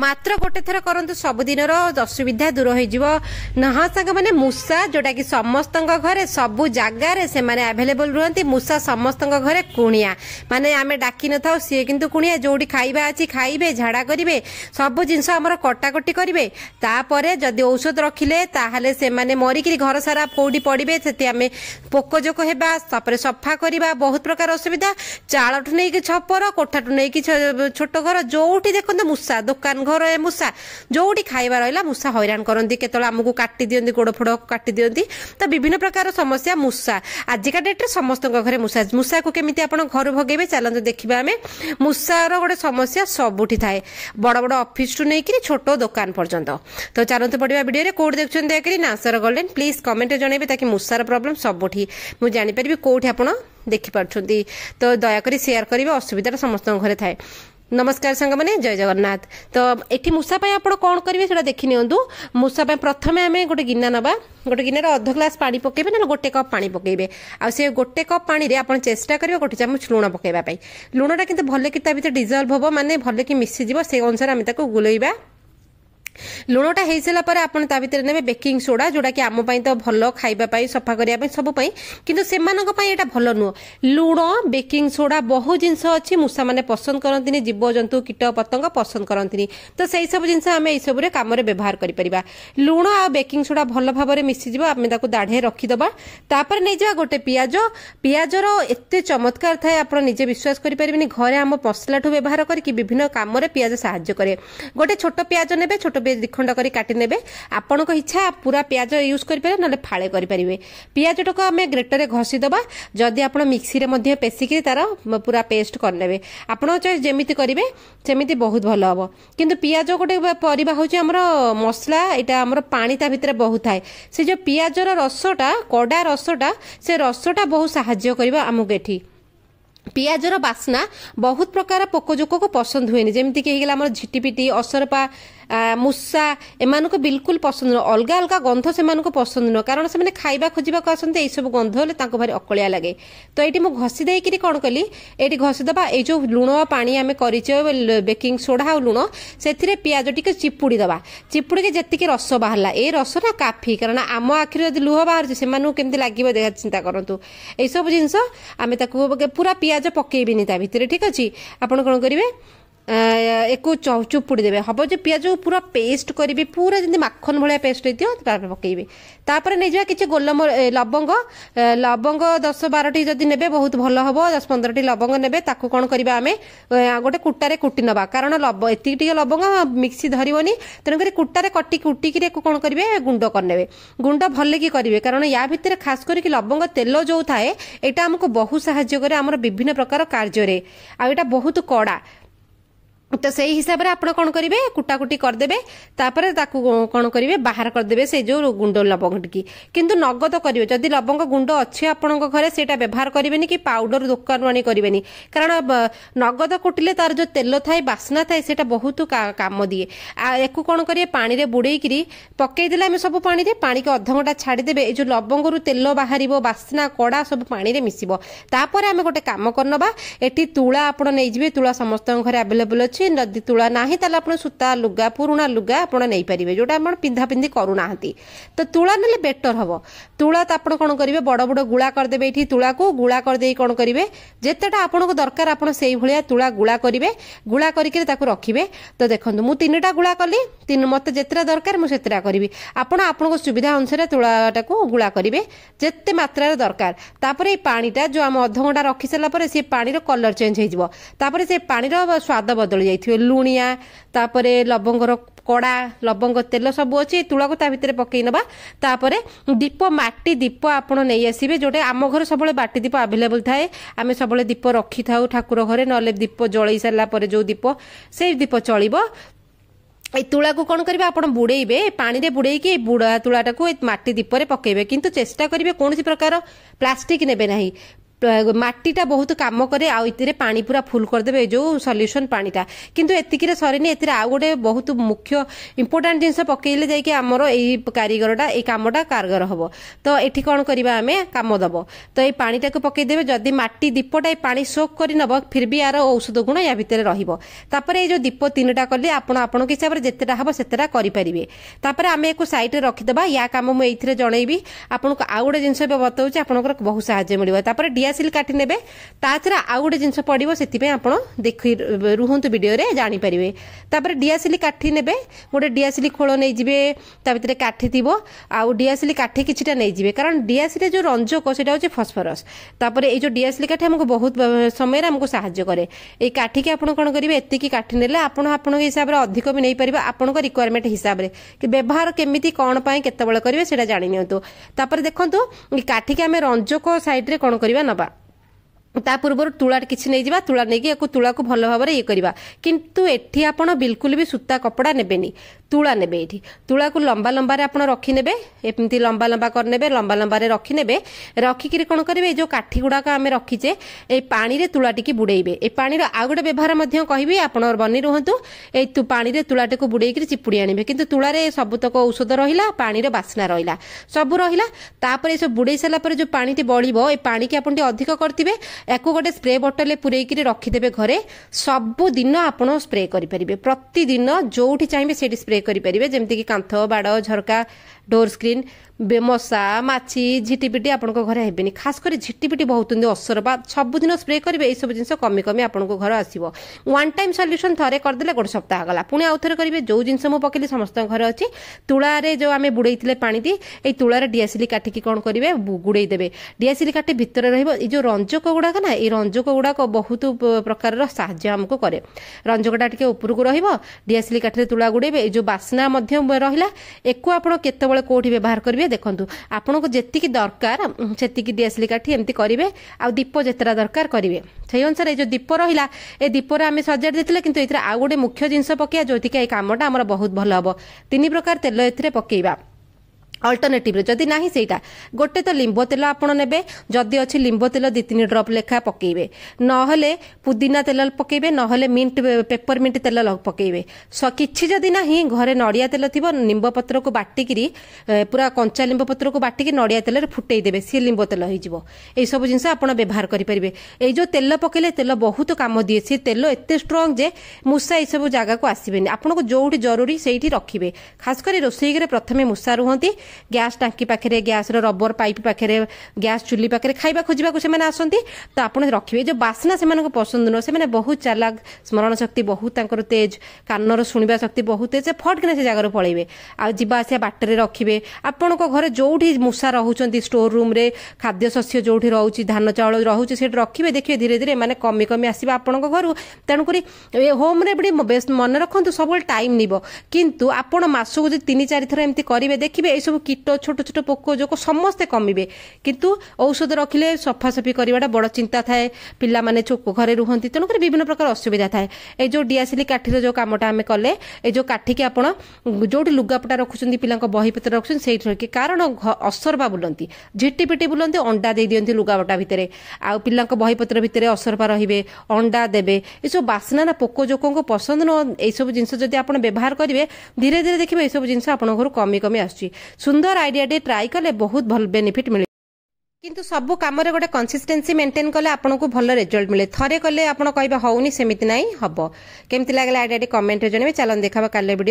मात्र गोटे थर करंतु सबुदिन असुविधा दूर हो हाँ सांग मैंने मूषा जोटा कि समस्त घरे सबु जगार से आवेलेबल रुहती मूषा समस्त घरे कुणिया माने आमे डाकी न था सी किंतु कुणिया जोटी खाइबा अच्छी खाइबे झाड़ा करेंगे सब जिनस आमर कटाकटी करेंगे तापर जदि औषध रखिले ताहले से माने मरिकी घर सारा कौटी पड़े से आम पोकजोक होगा तापर सफा करवा बहुत प्रकार असुविधा चालू नहीं छपर कोठाठू नहीं छोट घर जोटी देखते मूषा दुकान घर मूषा जोटी खाइबा रहा मूषा हैरान करती केतल आमको काटी दियंती गोड़ फोड़ काटी दियंती तो विभिन्न प्रकार समस्या मूषा आजिका डेट्रे समस्त घरे मूषा मूषा को केमी आप घर भगेबे चलते देखा आम मूषार गोटे समस्या सबुठी थाए बड़ बड़ ऑफिस टू नहीं छोट दुकान पर्यंत तो चलते पड़ा वीडियो कौट देखते दयाकोरी आंसर गोल्डन प्लीज कमेंट जनइबे ताकि मूषार प्रॉब्लम सबुठी मुझे जानीपारि कौटी आप देखिपुंट तो दयाकोरी शेयर करेंगे असुविधा समस्त घरे थाए। नमस्कार सांग मैंने जय जगन्नाथ। तो ये मूषा आप कौन करेंगे से देखी नियंतु मूषा प्रथम आम गोटे गिना नवा गोटे गिनार अर्ध ग्लास पानी पकेबे ना गोटे कप पानी पकेबे आ गोटे कप पानी रे आपण चेष्टा करेंगे गोटे चामच लुण पकेबा लुणटा किंतु भले कि डिजल्व हम माने भले कि मिसीज से अनुसार आम गुलेबा लुणटा हो सारा पर आप ने बेकिंग सोडा जोड़ा कि आम तो भल खाइबा सफा करने सब किंतु से यहाँ भल नुह लुण बेकिंग सोडा बहुत जिनस अच्छी मूषा मैंने पसंद करती जीव जंतु कीट पतंग पसंद करती तो सही सब जिन आम सब कम व्यवहार कर लुण आ बेकिंग सोडा भल भाव में मिसीज आम दाढ़े रखीदबा तापर नहीं जा गोटे पियाज पियाजर एत चमत्कार थाए आप निजे विश्वास करें घरे आम मसला ठू व्यवहार करके विभिन्न कम पियाज साहाय्य करे गोटे छोट पियाज ने छोट दिखंड कर काटी नेबे आपण को इच्छा पूरा प्याज यूज करें ना फाड़े करेंगे पियाज टाक आम ग्रेटर घसी दबा जदि आप मिक्सी रे पेसिक तार पूरा पेस्ट करने आपड़ जमी करेंगे सेमती बहुत भल हम किंतु पियाज गोटे परिबा हूँ आमर मसला यहाँ आमर पानी ता भितर बहुत थाए से जो पियाजर रसटा कड़ा रसटा से रसटा बहुत साहाय्य करबा आमको एठी पियाजर बास्ना बहुत प्रकार पोकजोक को पसंद हुए जमीक आम झिटिपिटी असरपा मूषा एमान को बिल्कुल पसंद नुह अलग अलग गंध से पसंद नुह कारण से खाइबा खोजा आसते यही सब गंध हेल्ले भारी अकलिया लगे तो ये घसी देकरी कौन कली ये घसीदबा ये जो लुण पानी आम कर बेकिंग सोडा और लुण से पियाज टी चिपुड़ी दबा चिपुड़ी जी रस बाहर ये रस ना काफी कारण आम आखिर जब लुह बाहर से केमती लगे देखा चिंता करूँ यही सब जिनस आम पूरा पियाज पकेबी ता भितर ठीक अच्छे आपड़ कौन करेंगे एक चुपुड़ी देवे हम जो पियाज पूरा पेस्ट करी पूरा जमी माखन भाया पेस्ट होती पकेबे तापर नहीं जा कि गोलम लवंग लवंग 10-12टी जदि ने बहुत भल हम 10-15टी लवंग ने कौन करवा आम गोटे कुटारे कुटी नवा कारण एति लवंग मिक्सी धरनी तेणुक कुटारे कटी कुटिकी कौन करेंगे गुंड करने गुंड भले कि करेंगे कारण या भितर खास करके लवंग तेल जो थाए यहाँ आमको बहुत साहाय्य करे आमर विभिन्न प्रकार कार्य आटा बहुत कड़ा तो से हिसाब से आप कौन करेंगे कुटाकुटी करदे तापर कौन करेंगे बाहर करदे से जो गुंड लवंग टी किंतु नगद करेंगे जदि लवंग गुंड अच्छे आपण घरे से व्यवहार करेंगे कि पाउडर दुकान आनी करेंगे कारण नगद कुटिले तार जो तेल थाए बास्ना थाए से बहुत काम दिए एक कौन करेंगे पानी रे बुड़ेकरी पकईदे आम सब पानी रे पानी को अध घंटा छाड़देवे ये जो लवंग तेल बाहर बास्ना कड़ा सब पानी रे मिसिबो तापर आम गोटे काम करनबा एटी तुला आप नहीं तुला समस्त घरे अवेलेबल अच्छे जदि तुला ना आप सूता लुगा पुराणा लुगा आप नहीं पारे जोटा आप पिंधा पिंधि करूना तो तुला ना बेटर हम तुला तो आप कौन करेंगे बड़ बड़ गुड़ा करदे ये तुला को गुड़ा करदे कौन करेंगे जितेटा आपको दरकार आप भाया तुला गुड़ा करेंगे गुड़ा करके रखिए तो देखो मुझे 3टा गुड़ा कली मत जितना दरकार मुझे करी आपको सुविधा अनुसार तुलाटा को गुड़ा करेंगे जिते मात्रा दरकार तापर ये पानीटा जो आम अध घंटा रखी सारापर से पानी कलर चेंज हो से पानी स्वाद बदल जाए लुणिया तापर लवंगर कड़ा लवंग तेल सब अच्छे तुला को भितर पकई नवा तापर दीप माटी दीप आप नहीं आसबे जोटे आम घर सब बाटी दीप आवेलेबल थाए आम सब दीप रखी था ठाकुर घरे ना दीप जलई सारा जो दीप से दीप चलो तुला को कौन करेंगे आप बुड़ेबे पानी रे बुड़ेकी बुड़ा तुलाटा को माटी दीप पकेबे किंतु चेष्टा करेंगे कौन प्रकार प्लास्टिक नेबे नहीं ମାଟିଟା ବହୁତ କାମ କରେ ଆଉ ଏଥିରେ ପାଣି ପୁରା ଫୁଲ କରିଦେବେ ଏ ଯେଉଁ ସଲ୍ୟୁସନ୍ ପାଣିଟା। କିନ୍ତୁ ଏତିକିରେ ସରିନି, ଏଥିରେ ଆଉ ଗୋଟେ ବହୁତ ମୁଖ୍ୟ ଇମ୍ପୋର୍ଟାଣ୍ଟ ଜିନିଷ ପକେଇଲେ ଯାଇକି ଆମର ଏଇ କାରିଗରଟା ଏଇ କାମଟା କାରଗର ହବ। ତ ଏଠି କ'ଣ କରିବା ଆମେ କାମ ଦବ। ତ ଏଇ ପାଣିଟାକୁ ପକେଇଦେବେ, ଯଦି ମାଟି ଦୀପଟା ଏଇ ପାଣି ସୋକ୍ କରି ନେବ ଫିର୍ ବି ୟାର ଔଷଧ ଗୁଣ ୟା ଭିତରେ ରହିବ। ତାପରେ ଏଇ ଯେଉଁ ଦୀପ 3ଟା କଲେ ଆପଣ ଆପଣଙ୍କ ହିସାବରେ ଯେତେଟା ହବ ସେତେଟା କରିପାରିବେ। ତାପରେ ଆମେ ୟାକୁ ସାଇଡ୍ରେ ରଖିଦେବା। ୟା କାମ ମୁଁ ଏଇଥିରେ ଜଣେଇବି ଆପଣଙ୍କୁ। ଆଉ ଗୋଟେ ଜିନିଷ ଏବେ ବତାଉଛି, ଆପଣଙ୍କର ବହୁତ ସାହାଯ୍ୟ ମିଳିବ। ତାପରେ ଡିଆସିଲ୍ କାଠି ନେବେ, ତା ଦେହରେ ଆଉ ଗୋଟେ ଜିନିଷ ପଡ଼ିବ, ସେଥିପାଇଁ ଆପଣ ଦେଖି ରୁହନ୍ତୁ ଭିଡ଼ିଓରେ ଜାଣିପାରିବେ। ତାପରେ ଡିଆସିଲ୍ କାଠି ନେବେ, ଗୋଟେ ଡିଆସିଲ୍ ଖୋଳ ନେଇଯିବେ, ତା ଭିତରେ କାଠି ଥିବ, ଆଉ ଡିଆସିଲ୍ କାଠି କିଛିଟା ନେଇଯିବେ, କାରଣ ଡିଆସିଲ୍ ଯେଉଁ ରଞ୍ଜକ ସେଇଟା ହେଉଛି ଫସ୍ଫରସ୍। ତାପରେ ଏଇ ଯେଉଁ ଡିଆସିଲ୍ କାଠି ଆମକୁ ବହୁତ ସମୟରେ ଆମକୁ ସାହାଯ୍ୟ କରେ। ଏଇ କାଠିକି ଆପଣ କ'ଣ କରିବେ, ଏତିକି କାଠି ନେଲେ ଆପଣ ଆପଣଙ୍କ ହିସାବରେ ଅଧିକ ବି ନେଇପାରିବେ, ଆପଣଙ୍କ ରିକ୍ୱାରମେଣ୍ଟ ହିସାବରେ। କି ବ୍ୟବହାର କେମିତି କ'ଣ ପାଇଁ କେତେବେଳେ କରିବେ ସେଇଟା ଜାଣି ନିଅନ୍ତୁ। ତାପରେ ଦେଖନ୍ତୁ କାଠିକି ଆମେ ରଞ୍ଜକ ସାଇଡ୍ରେ କ'ଣ କରିବା ନେବା, ତା ପୂର୍ବରୁ ତୁଳା କିଛି ନେଇଯିବା। ତୁଳା ନେଇକି ତୁଳାକୁ ଭଲ ଭାବରେ ଇଏ କରିବା। କିନ୍ତୁ ଏଠି ଆପଣ ବିଲକୁଲ ବି ସୂତା କପଡ଼ା ନେବେନି, ତୁଳା ନେବେ। ଏଠି ତୁଳାକୁ ଲମ୍ବା ଲମ୍ବାରେ ଆପଣ ରଖିନେବେ, ଏମିତି ଲମ୍ବା ଲମ୍ବା କରିନେବେ, ଲମ୍ବା ଲମ୍ବାରେ ରଖିନେବେ। ରଖିକିରି କ'ଣ କରିବେ, ଏଇ ଯେଉଁ କାଠି ଗୁଡ଼ାକ ଆମେ ରଖିଛେ ଏଇ ପାଣିରେ ତୁଳା ଟିକେ ବୁଡ଼େଇବେ। ଏଇ ପାଣିର ଆଉ ଗୋଟେ ବ୍ୟବହାର ମଧ୍ୟ କହିବି, ଆପଣ ବନି ରୁହନ୍ତୁ। ଏଇ ପାଣିରେ ତୁଳାଟିକୁ ବୁଡ଼େଇକିରି ଚିପୁଡ଼ି ଆଣିବେ। କିନ୍ତୁ ତୁଳାରେ ସବୁତକ ଔଷଧ ରହିଲା, ପାଣିର ବାସ୍ନା ରହିଲା, ସବୁ ରହିଲା। ତାପରେ ଏସବୁ ବୁଡ଼େଇ ସାରିଲା ପରେ ଯେଉଁ ପାଣିଟି ବଳିବ, ଏ ପାଣିକି ଆପଣ ଟିକେ ଅଧିକ କରିଥିବେ, ୟାକୁ ଗୋଟେ ସ୍ପ୍ରେ ବୋଟଲରେ ପୁରେଇକିରି ରଖିଦେବେ ଘରେ। ସବୁଦିନ ଆପଣ ସ୍ପ୍ରେ କରିପାରିବେ, ପ୍ରତିଦିନ ଯୋଉଠି ଚାହିଁବେ ସେଇଠି ସ୍ପ୍ରେ କରିପାରିବେ। ଯେମିତିକି କାନ୍ଥ, ବାଡ଼, ଝରକା, ଡୋର ସ୍କ୍ରିନ୍, ମଶା, ମାଛି, ଝିଟିପିଟି ଆପଣଙ୍କ ଘରେ ହେବେନି। ଖାସ କରି ଝିଟିପିଟି ବହୁତ ଅସରପା, ସବୁଦିନ ସ୍ପ୍ରେ କରିବେ, ଏଇସବୁ ଜିନିଷ କମି କମି ଆପଣଙ୍କ ଘର ଆସିବ। ୱାନ୍ ଟାଇମ୍ ସଲ୍ୟୁସନ୍ ଥରେ କରିଦେଲେ ଗୋଟେ ସପ୍ତାହ ଗଲା, ପୁଣି ଆଉ ଥରେ କରିବେ। ଯେଉଁ ଜିନିଷ ମୁଁ ପକେଇଲି ସମସ୍ତଙ୍କ ଘରେ ଅଛି। ତୁଳାରେ ଯେଉଁ ଆମେ ବୁଡ଼େଇଥିଲେ ପାଣିଟି, ଏଇ ତୁଳାରେ ଡିଆସିଲି କାଠିକି କ'ଣ କରିବେ, ଗୁଡ଼େଇ ଦେବେ। ଡିଆସିଲି କାଠି ଭିତରେ ରହିବ। ଏଇ ଯେଉଁ ରଞ୍ଜକ ଗୁଡ଼ାକ ନା, ଏଇ ରଞ୍ଜକ ଗୁଡ଼ାକ ବହୁତ ପ୍ରକାରର ସାହାଯ୍ୟ ଆମକୁ କରେ। ରଞ୍ଜକଟା ଟିକେ ଉପରକୁ ରହିବ, ଡିଆସିଲି କାଠିରେ ତୁଳା ଗୁଡ଼େଇବେ। ଏଇ ଯେଉଁ ବାସ୍ନା ମଧ୍ୟ ରହିଲା, ଏକୁ ଆପଣ କେତେବେଳେ କୋଉଠି ବ୍ୟବହାର କରିବେ ଦେଖନ୍ତୁ। ଆପଣଙ୍କୁ ଯେତିକି ଦରକାର ସେତିକି ଡିଆସିଲି କାଠି ଏମିତି କରିବେ, ଆଉ ଦୀପ ଯେତେଟା ଦରକାର କରିବେ ସେଇ ଅନୁସାରେ। ଏଇ ଯେଉଁ ଦୀପ ରହିଲା, ଏ ଦୀପରେ ଆମେ ସଜାଡ଼ି ଦେଇଥିଲେ, କିନ୍ତୁ ଏଥିରେ ଆଉ ଗୋଟେ ମୁଖ୍ୟ ଜିନିଷ ପକେଇବା, ଯୋଉଥିକି ଏଇ କାମଟା ଆମର ବହୁତ ଭଲ ହବ। 3 ପ୍ରକାର ତେଲ ଏଥିରେ ପକେଇବା। ଅଲ୍ଟରନେଟିଭରେ ଯଦି ନାହିଁ ସେଇଟା, ଗୋଟେ ତ ଲିମ୍ବ ତେଲ ଆପଣ ନେବେ, ଯଦି ଅଛି ଲିମ୍ବ ତେଲ 2-3 ଡ୍ରପ୍ ଲେଖା ପକେଇବେ, ନହେଲେ ପୁଦିନା ତେଲ ପକେଇବେ, ନହେଲେ ପେପରମିଣ୍ଟ ତେଲ ପକେଇବେ। କିଛି ଯଦି ନାହିଁ, ଘରେ ନଡ଼ିଆ ତେଲ ଥିବ, ନିମ୍ବ ପତ୍ରକୁ ବାଟିକିରି, ପୁରା କଞ୍ଚା ଲିମ୍ବ ପତ୍ରକୁ ବାଟିକି ନଡ଼ିଆ ତେଲରେ ଫୁଟେଇ ଦେବେ, ସିଏ ଲିମ୍ବ ତେଲ ହେଇଯିବ। ଏଇସବୁ ଜିନିଷ ଆପଣ ବ୍ୟବହାର କରିପାରିବେ। ଏଇ ଯେଉଁ ତେଲ ପକେଇଲେ, ତେଲ ବହୁତ କାମ ଦିଏ। ସେ ତେଲ ଏତେ ଷ୍ଟ୍ରଙ୍ଗ ଯେ ମୂଷା ଏଇସବୁ ଜାଗାକୁ ଆସିବେନି। ଆପଣଙ୍କୁ ଯୋଉଠି ଜରୁରୀ ସେଇଠି ରଖିବେ। ଖାସ କରି ରୋଷେଇ ଘରେ ପ୍ରଥମେ ମୂଷା ରୁହନ୍ତି, ଗ୍ୟାସ୍ ଟାଙ୍କି ପାଖରେ, ଗ୍ୟାସ୍ର ରବର ପାଇପ୍ ପାଖରେ, ଗ୍ୟାସ୍ ଚୁଲି ପାଖରେ ଖାଇବା ଖୋଜିବାକୁ ସେମାନେ ଆସନ୍ତି। ତ ଆପଣ ରଖିବେ। ଏ ଯେଉଁ ବାସ୍ନା ସେମାନଙ୍କୁ ପସନ୍ଦ ନୁହଁ। ସେମାନେ ବହୁତ ଚାଲାକ, ସ୍ମରଣ ଶକ୍ତି ବହୁତ ତାଙ୍କର ତେଜ, କାନର ଶୁଣିବା ଶକ୍ତି ବହୁତ ତେଜ। ସେ ଫଟକିନା ସେ ଜାଗାରୁ ପଳେଇବେ। ଆଉ ଯିବା ଆସିବା ବାଟରେ ରଖିବେ। ଆପଣଙ୍କ ଘରେ ଯୋଉଠି ମୂଷା ରହୁଛନ୍ତି, ଷ୍ଟୋର ରୁମ୍ରେ ଖାଦ୍ୟଶସ୍ୟ ଯୋଉଠି ରହୁଛି, ଧାନ ଚାଉଳ ରହୁଛି, ସେଠି ରଖିବେ। ଦେଖିବେ ଧୀରେ ଧୀରେ ଏମାନେ କମି କମି ଆସିବେ ଆପଣଙ୍କ ଘରୁ। ତେଣୁକରି ହୋମ୍ ରେମେଡି ବେଶ ମନେ ରଖନ୍ତୁ, ସବୁବେଳେ ଟାଇମ୍ ନିବ। କିନ୍ତୁ ଆପଣ ମାସକୁ ଯଦି 3-4 ଥର ଏମିତି କରିବେ, ଦେଖିବେ ଏଇସବୁ କୀଟ, ଛୋଟ ଛୋଟ ପୋକ ଜୋକ ସମସ୍ତେ କମିବେ। କିନ୍ତୁ ଔଷଧ ରଖିଲେ ସଫାସଫି କରିବାଟା ବଡ଼ ଚିନ୍ତା ଥାଏ। ପିଲାମାନେ ଘରେ ରୁହନ୍ତି, ତେଣୁକରି ବିଭିନ୍ନ ପ୍ରକାର ଅସୁବିଧା ଥାଏ। ଏଇ ଯେଉଁ ଡିଆସିଲି କାଠିର ଯେଉଁ କାମଟା ଆମେ କଲେ, ଏଇ ଯେଉଁ କାଠିକି ଆପଣ ଯୋଉଠି ଲୁଗାପଟା ରଖୁଛନ୍ତି, ପିଲାଙ୍କ ବହିପତ୍ର ରଖୁଛନ୍ତି, ସେଇଠି ରଖି, କାରଣ ଅସରପା ବୁଲନ୍ତି, ଝିଟିପିଟି ବୁଲନ୍ତି, ଅଣ୍ଡା ଦେଇ ଦିଅନ୍ତି ଲୁଗାପଟା ଭିତରେ। ଆଉ ପିଲାଙ୍କ ବହିପତ୍ର ଭିତରେ ଅସରପା ରହିବେ, ଅଣ୍ଡା ଦେବେ। ଏସବୁ ବାସ୍ନା ନା ପୋକ ଜୋକଙ୍କୁ ପସନ୍ଦ ନୁହଁ। ଏଇସବୁ ଜିନିଷ ଯଦି ଆପଣ ବ୍ୟବହାର କରିବେ, ଧୀରେ ଧୀରେ ଦେଖିବେ ଏସବୁ ଜିନିଷ ଆପଣଙ୍କ ଘରୁ କମି କମି ଆସୁଛି। ସୁନ୍ଦର ଆଇଡିଆଟି ଟ୍ରାଏ କଲେ ବହୁତ ଭଲ ବେନିଫିଟ୍ ମିଳେ। କିନ୍ତୁ ସବୁ କାମରେ ଗୋଟେ କନସିଷ୍ଟେନ୍ସି ମେଣ୍ଟେନ୍ କଲେ ଆପଣଙ୍କୁ ଭଲ ରେଜଲ୍ଟ ମିଳେ। ଥରେ କଲେ ଆପଣ କହିବେ ହଉନି, ସେମିତି ନାହିଁ, ହବ। କେମିତି ଲାଗିଲା ଆଇଡିଆଟି କମେଣ୍ଟରେ ଜଣେଇବେ। ଚାଲନ୍ତୁ ଦେଖାବା କାଲି ଭିଡ଼ିଓ।